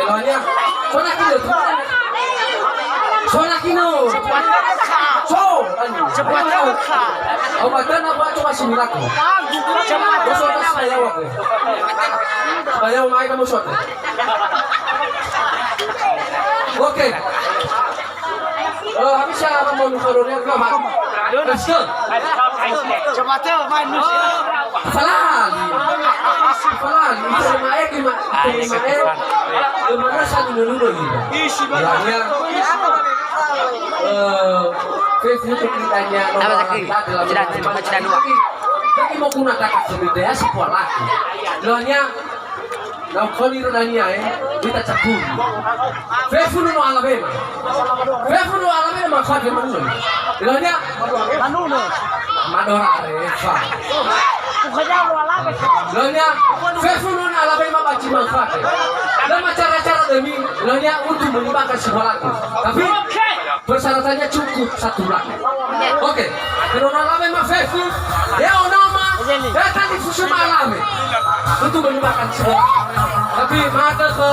Lawannya Sonakino. Cepat Obatan apa cuma simirak? Saya mau kamu shot. Oke. Habis siapa mau nukarnya berapa? Cepat main Falan. Itu gimana saling dulu gitu. Lawannya Facebook ceritanya tapi mau gunakan sebenarnya sebuah lagi loanya nau kali rodanya kita cabut Facebook no alabema makanya mana loanya Madora Reva loanya Facebook no alabema baci manfaat lama cara-cara demi loanya untuk melibatkan sebuah lagi tapi persyaratannya cukup satu lagi. Oke, kalau alame ma fefu, ya onoma, ya kan difusi alame. Untuk menyebabkan semua. Tapi mata ke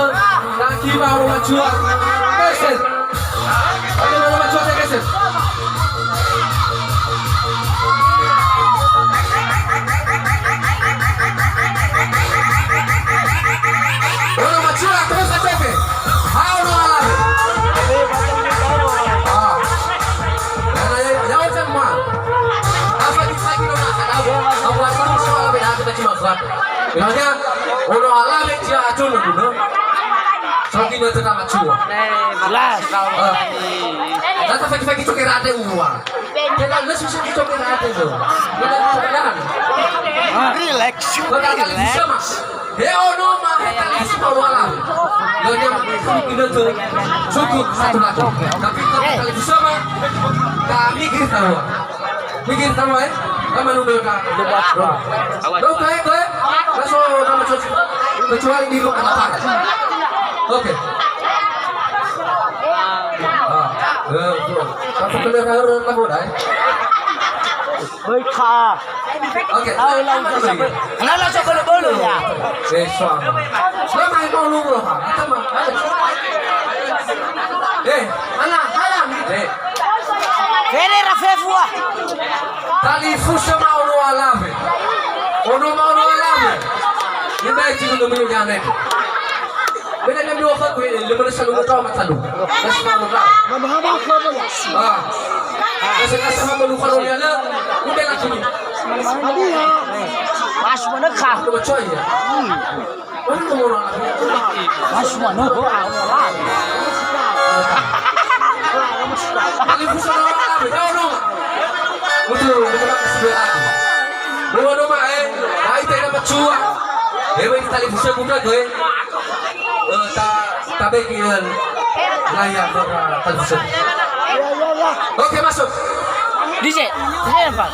lagi baru majuan, keser. Ada baru majuan keser. Baru majuan terus aja. How no alame. Makanya ono alame dia acun dulu. Saking itu nama cua. Jelas. Nanti pagi-pagi cokir ate uang. Kita nggak susah cokir ate tuh. Kita jangan. Relax. Relax. He ono mah kita baru alame. Dia itu tuh cukup satu lagi. Tapi kalau bisa mah kami kita mikir sama ya. Kamu udah debat bro. Oke. Langsung nama kecuali di luar apa? Oke. Satu kendaraan lagu dah. Baik kah? Oke. Kenapa coba dulu ya? Besok. Lo main dulu bro. Sama. Mana? Hayam. Vere rafefua. Tali fusha maulu alame. Ono maulu alame. Ini itu udah menyukai. Beda yang dua kali, lebih selalu tahu macam tu. Masih malu tak? Mama kau ya. Masih malu kalau dia le, udah lagi ni. Mas mana kah? Tu macam ya. Mana tu orang? Mas mana kau awal? Tali fusha maulu alame. Tahu no? Betul, betul sebelah. Dua nama baik tak dapat cuak. Ini tali fusha guna tu tak bagian layak tali fusha. Oke masuk. DJ apa?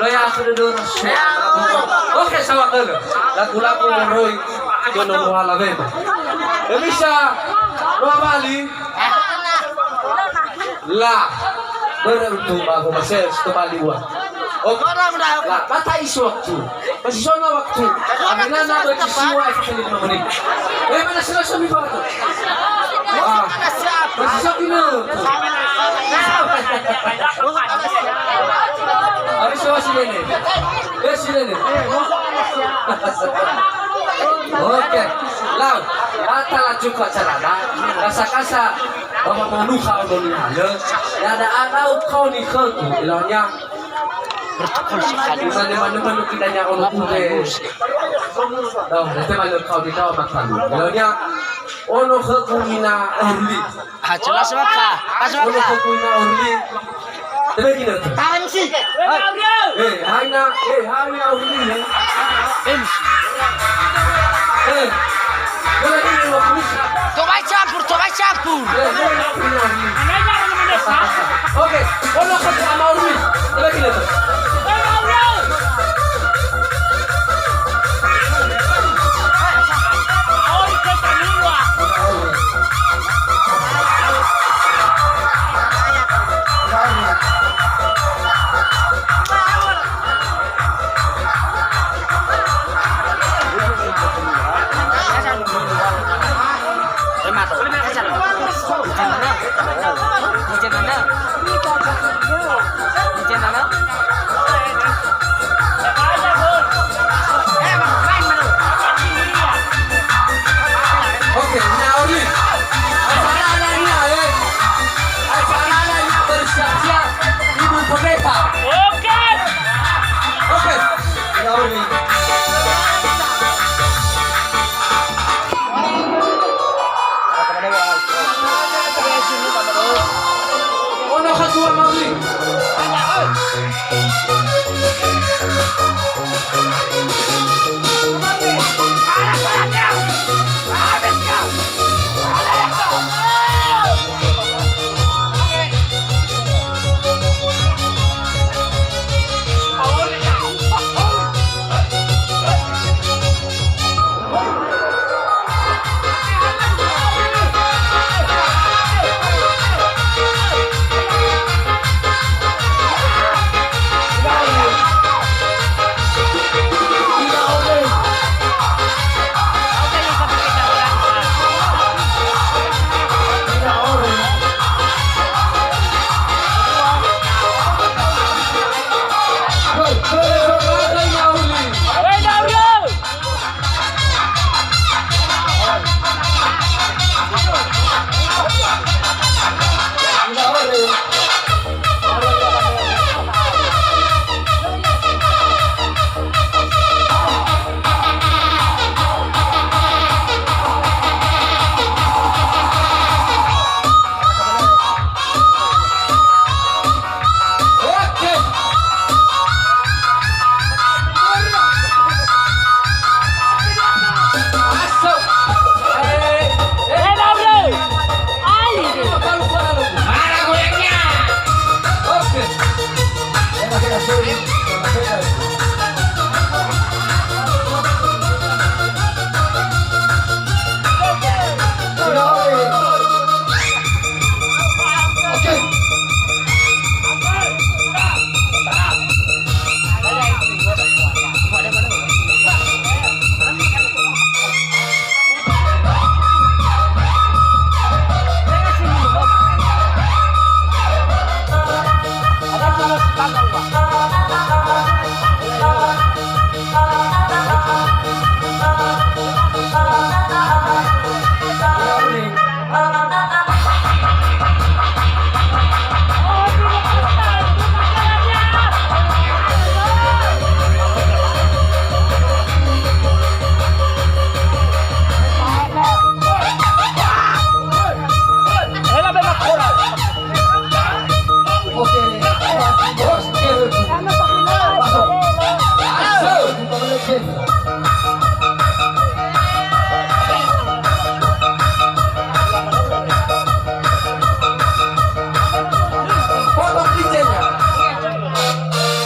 Raya sudah oke sama dulu. Lagu-lagu Roy kono wala beba. Bisa dua bali. Lah beruntung aku masih sekali uang. Oke. Lah kata isu waktu. Masih sono waktu. Amina na berkiswa efek 5 menit. Mana sila suami pa to? Masih sakit na. Ari siya sila ni. Sila ni. Oke. Law, kata juga carana. Kasa-kasa Bapak manusia udah ada. Ada atau kau ni kau ilahnya. Bertukar sekali. Mana kita nya orang putih. Tahu, nanti malu kau di tahu makan. Ilahnya ono kekumina orli. Jelas maka. Ono kekumina orli. Tapi kita. Tahan sih. Haina orli. Coba campur. Oke, ono kekumina orli. Tapi kita.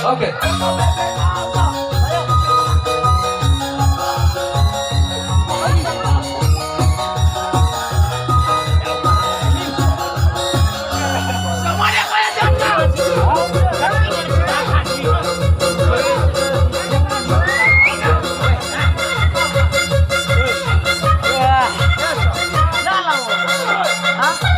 Oke. Hah?